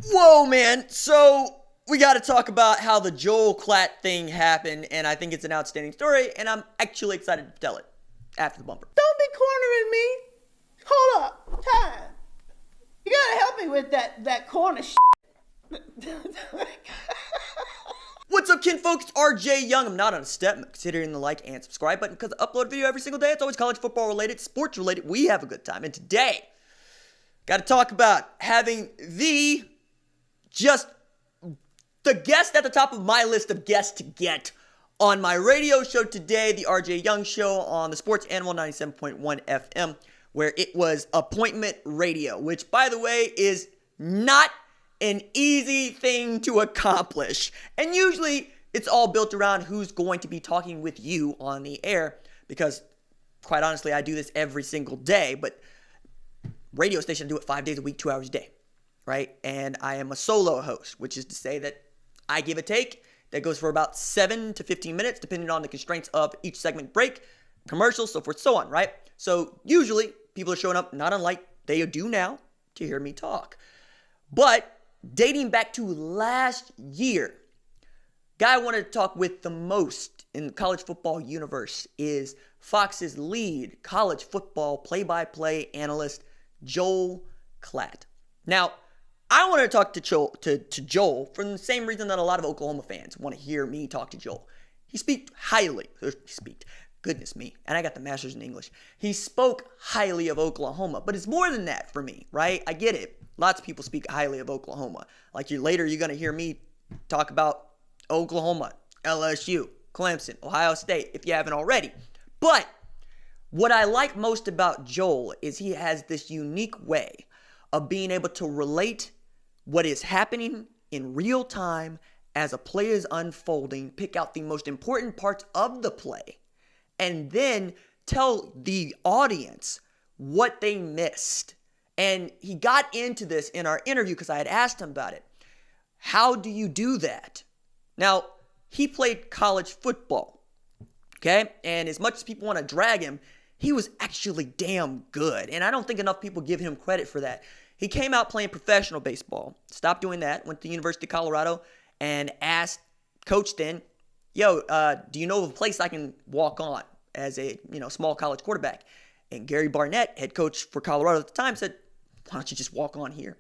Whoa, man. So we got to talk about how the Joel Klatt thing happened, and I think it's an outstanding story, and I'm actually excited to tell it after the bumper. Don't be cornering me. Hold up. Time. You gotta help me with that corner shit. What's up, kinfolks? It's RJ Young. I'm not on a step. I'm considering the like and subscribe button because I upload a video every single day. It's always college football related, sports related. We have a good time. And today, got to talk about having the guest at the top of my list of guests to get on my radio show today, the RJ Young Show on the Sports Animal 97.1 FM, where it was appointment radio, which, by the way, is not an easy thing to accomplish. And usually it's all built around who's going to be talking with you on the air, because quite honestly, I do this every single day, but radio station, I do it 5 days a week, 2 hours a day, right? And I am a solo host, which is to say that I give a take that goes for about 7 to 15 minutes, depending on the constraints of each segment break, commercials, so forth, so on, right? So usually people are showing up, not unlike they do now, to hear me talk. But dating back to last year, guy I wanted to talk with the most in the college football universe is Fox's lead college football play-by-play analyst, Joel Klatt. Now, I want to talk to Joel for the same reason that a lot of Oklahoma fans want to hear me talk to Joel. Goodness me, and I got the master's in English. He spoke highly of Oklahoma, but it's more than that for me, right? I get it. Lots of people speak highly of Oklahoma. Like later, you're going to hear me talk about Oklahoma, LSU, Clemson, Ohio State, if you haven't already. But what I like most about Joel is he has this unique way of being able to relate what is happening in real time as a play is unfolding, pick out the most important parts of the play, and then tell the audience what they missed. And he got into this in our interview because I had asked him about it. How do you do that? Now, he played college football, okay? And as much as people want to drag him, he was actually damn good. And I don't think enough people give him credit for that. He came out playing professional baseball, stopped doing that, went to the University of Colorado, and asked Coach then, do you know of a place I can walk on as a small college quarterback? And Gary Barnett, head coach for Colorado at the time, said, why don't you just walk on here?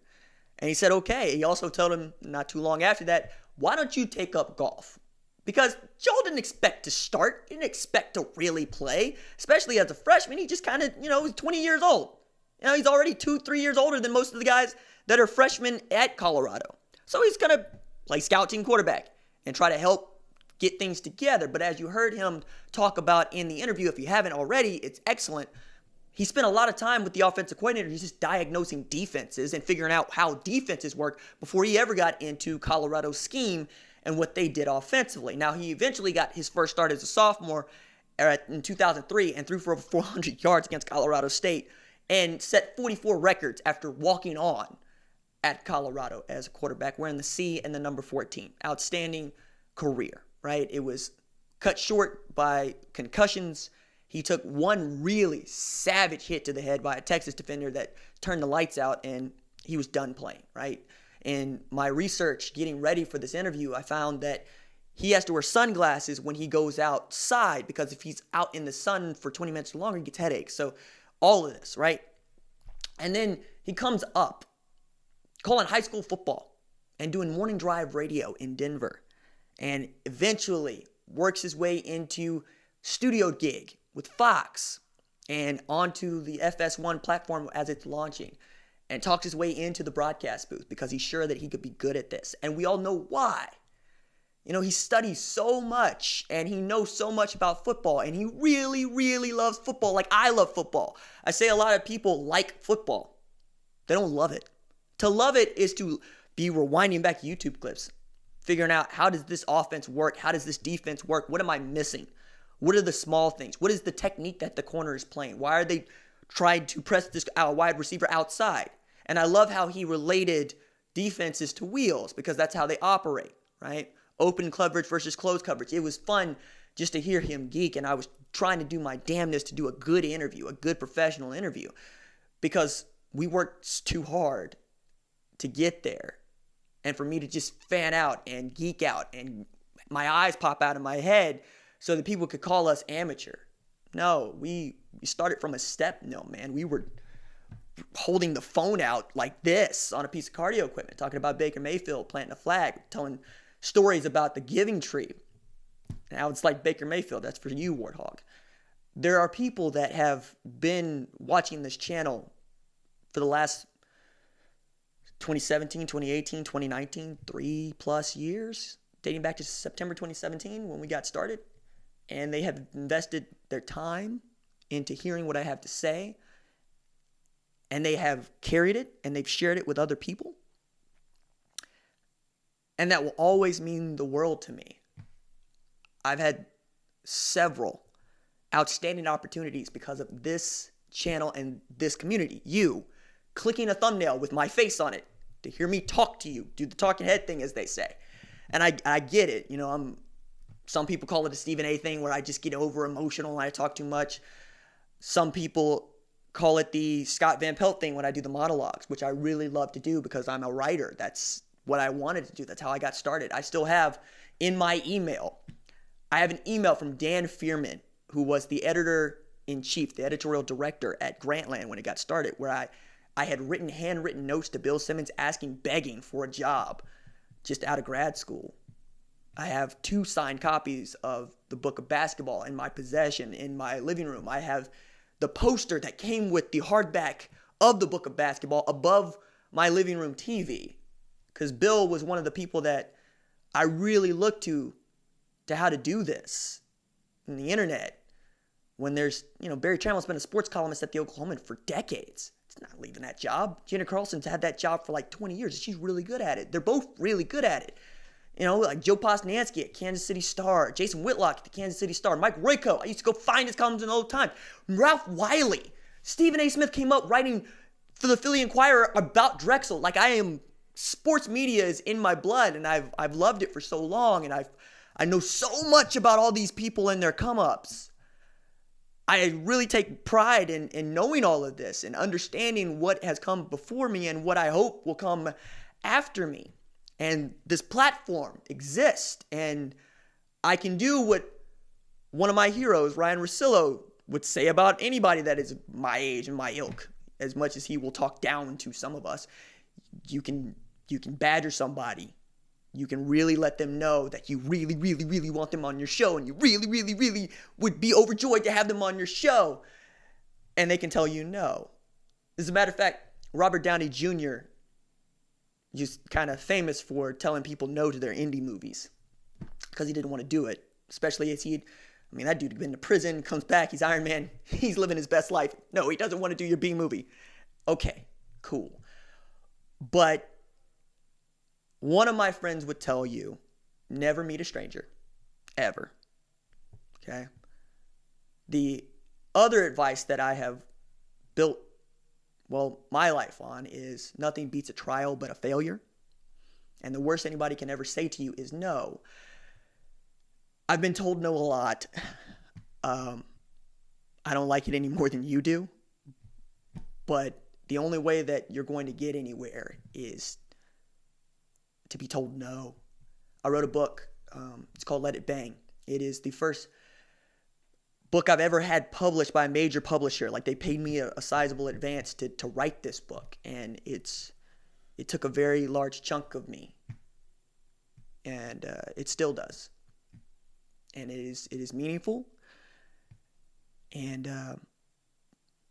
And he said, okay. He also told him not too long after that, why don't you take up golf? Because Joel didn't expect to start, didn't expect to really play, especially as a freshman. He just kind of, was 20 years old. He's already 2-3 years older than most of the guys that are freshmen at Colorado. So he's going to play scout team quarterback and try to help get things together. But as you heard him talk about in the interview, if you haven't already, it's excellent. He spent a lot of time with the offensive coordinator. He's just diagnosing defenses and figuring out how defenses work before he ever got into Colorado's scheme and what they did offensively. Now, he eventually got his first start as a sophomore in 2003 and threw for over 400 yards against Colorado State and set 44 records after walking on at Colorado as a quarterback, wearing the C and the number 14. Outstanding career, right? It was cut short by concussions. He took one really savage hit to the head by a Texas defender that turned the lights out, and he was done playing, right? In my research getting ready for this interview, I found that he has to wear sunglasses when he goes outside, because if he's out in the sun for 20 minutes or longer, he gets headaches. So all of this, right? And then he comes up calling high school football and doing morning drive radio in Denver, and eventually works his way into studio gig with Fox and onto the FS1 platform as it's launching, and talks his way into the broadcast booth because he's sure that he could be good at this. And we all know why. He studies so much and he knows so much about football, and he really, really loves football like I love football. I say a lot of people like football. They don't love it. To love it is to be rewinding back YouTube clips, figuring out, how does this offense work? How does this defense work? What am I missing? What are the small things? What is the technique that the corner is playing? Why are they trying to press this wide receiver outside? And I love how he related defenses to wheels, because that's how they operate, right? Open coverage versus closed coverage. It was fun just to hear him geek, and I was trying to do my damnness to do a good interview, a good professional interview, because we worked too hard to get there. and for me to just fan out and geek out and my eyes pop out of my head so that people could call us amateur. No, we started from a step mill, man. We were holding the phone out like this on a piece of cardio equipment, talking about Baker Mayfield planting a flag, telling stories about the Giving Tree. Now it's like Baker Mayfield. That's for you, Warthog. There are people that have been watching this channel for the last 2017, 2018, 2019, 3+ years, dating back to September 2017 when we got started. And they have invested their time into hearing what I have to say. And they have carried it and they've shared it with other people. And that will always mean the world to me. I've had several outstanding opportunities because of this channel and this community. You clicking a thumbnail with my face on it to hear me talk to you, do the talking head thing, as they say. And I get it. You know, some people call it a Stephen A thing where I just get over emotional and I talk too much. Some people call it the Scott Van Pelt thing when I do the monologues, which I really love to do because I'm a writer. That's what I wanted to do. That's how I got started. I still have in my email, I have an email from Dan Fierman, who was the editor-in-chief, the editorial director at Grantland when it got started, where I had written handwritten notes to Bill Simmons begging for a job just out of grad school. I have 2 signed copies of the book of basketball in my possession in my living room. I have the poster that came with the hardback of the book of basketball above my living room TV. Because Bill was one of the people that I really looked to how to do this in the internet. When there's, Barry Trammell's been a sports columnist at the Oklahoman for decades. It's not leaving that job. Gina Carlson's had that job for like 20 years. And she's really good at it. They're both really good at it. Like Joe Posnanski at Kansas City Star, Jason Whitlock at the Kansas City Star, Mike Royko. I used to go find his columns all the time. Ralph Wiley. Stephen A. Smith came up writing for the Philly Inquirer about Drexel. Like sports media is in my blood, and I've loved it for so long, and I know so much about all these people and their come-ups. I really take pride in knowing all of this and understanding what has come before me and what I hope will come after me. And this platform exists, and I can do what one of my heroes, Ryan Russillo, would say about anybody that is my age and my ilk, as much as he will talk down to some of us. You can badger somebody. You can really let them know that you really, really, really want them on your show, and you really, really, really would be overjoyed to have them on your show. And they can tell you no. As a matter of fact, Robert Downey Jr., just kind of famous for telling people no to their indie movies because he didn't want to do it, especially as that dude had been to prison, comes back, he's Iron Man, he's living his best life. No, he doesn't want to do your B movie. Okay, cool. But one of my friends would tell you, never meet a stranger, ever. Okay? The other advice that I have built my life on is nothing beats a trial but a failure. And the worst anybody can ever say to you is no. I've been told no a lot. I don't like it any more than you do. But the only way that you're going to get anywhere is to be told no. I wrote a book. It's called Let It Bang. It is the first book I've ever had published by a major publisher. Like, they paid me a sizable advance to write this book, and it took a very large chunk of me, and it still does. And it is meaningful. And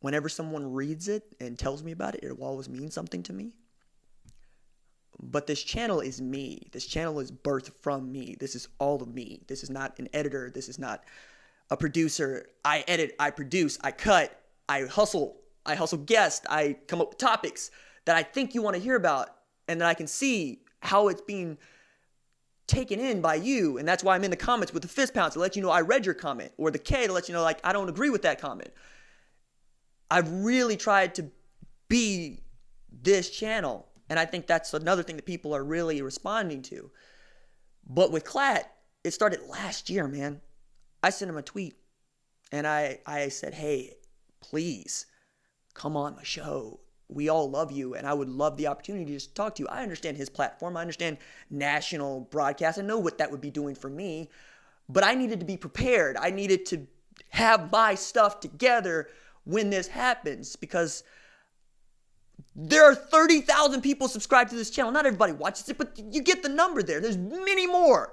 whenever someone reads it and tells me about it, it will always mean something to me. But this channel is me. This channel is birthed from me. This is all of me. This is not an editor. This is not a producer. I edit, I produce, I cut, I hustle guests, I come up with topics that I think you want to hear about, and that I can see how it's being taken in by you. And that's why I'm in the comments with the fist pound to let you know I read your comment, or the K to let you know, like, I don't agree with that comment. I've really tried to be this channel, and I think that's another thing that people are really responding to. But with Klatt, it started last year, man. I sent him a tweet, and I said, hey, please come on my show. we all love you, and I would love the opportunity to just talk to you. I understand his platform. I understand national broadcast. I know what that would be doing for me, but I needed to be prepared. I needed to have my stuff together when this happens, because there are 30,000 people subscribed to this channel. Not everybody watches it, but you get the number there. There's many more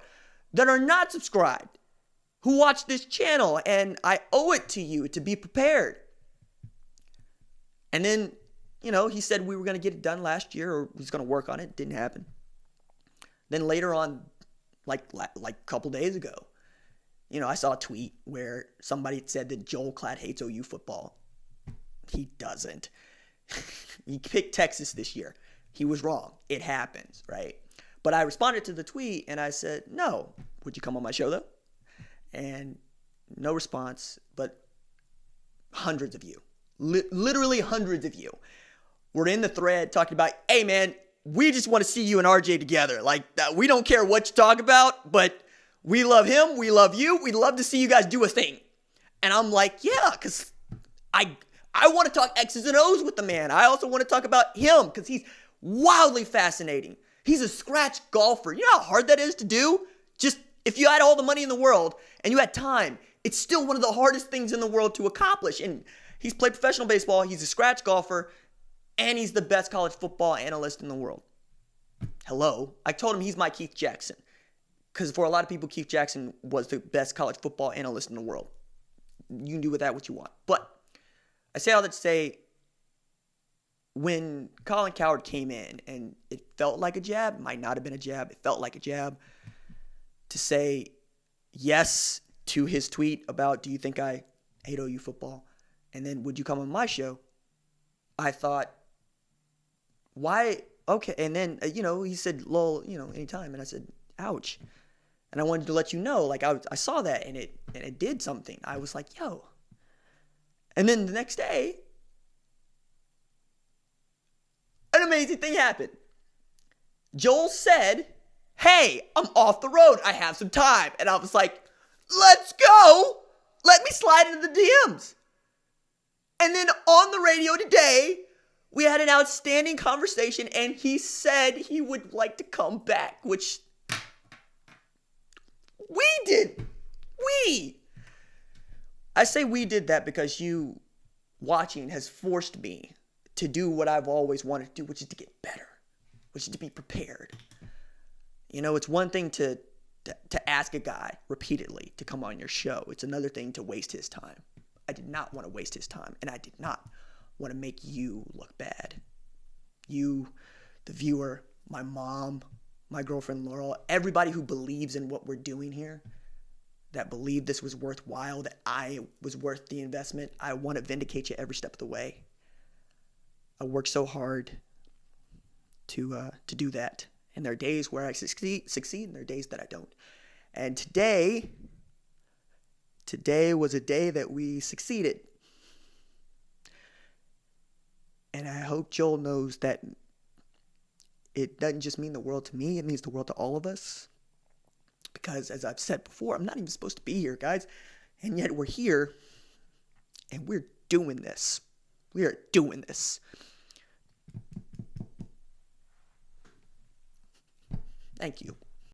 that are not subscribed who watch this channel, and I owe it to you to be prepared. And then, he said we were going to get it done last year, or he's going to work on it. Didn't happen. Then later on, like a couple days ago, I saw a tweet where somebody had said that Joel Klatt hates OU football. He doesn't. He picked Texas this year. He was wrong. It happens, right? But I responded to the tweet and I said, no. Would you come on my show though? And no response, but hundreds of you, literally hundreds of you were in the thread talking about, hey man, we just want to see you and RJ together. Like, we don't care what you talk about, but we love him. We love you. We'd love to see you guys do a thing. And I'm like, yeah, because I want to talk X's and O's with the man. I also want to talk about him because he's wildly fascinating. He's a scratch golfer. You know how hard that is to do? Just if you had all the money in the world and you had time, it's still one of the hardest things in the world to accomplish. And he's played professional baseball. He's a scratch golfer. And he's the best college football analyst in the world. Hello. I told him he's my Keith Jackson. Because for a lot of people, Keith Jackson was the best college football analyst in the world. You can do with that what you want. But I say all that to say, when Colin Cowherd came in and it felt like a jab, might not have been a jab, it felt like a jab, to say yes to his tweet about, do you think I hate OU football? And then, would you come on my show? I thought, why? Okay. And then, he said, lol, anytime. And I said, ouch. And I wanted to let you know, like, I saw that and it did something. I was like, yo. And then the next day, an amazing thing happened. Joel said, hey, I'm off the road. I have some time. And I was like, let's go. Let me slide into the DMs. And then on the radio today, we had an outstanding conversation, and he said he would like to come back, which we did. I say we did that because you watching has forced me to do what I've always wanted to do, which is to get better, which is to be prepared. It's one thing to ask a guy repeatedly to come on your show. It's another thing to waste his time. I did not want to waste his time, and I did not want to make you look bad. You, the viewer, my mom, my girlfriend Laurel, everybody who believes in what we're doing here, that believed this was worthwhile, that I was worth the investment. I want to vindicate you every step of the way. I worked so hard to do that. And there are days where I succeed, and there are days that I don't. And today was a day that we succeeded. And I hope Joel knows that it doesn't just mean the world to me, it means the world to all of us. Because as I've said before, I'm not even supposed to be here, guys. And yet we're here, and we're doing this. We are doing this. Thank you.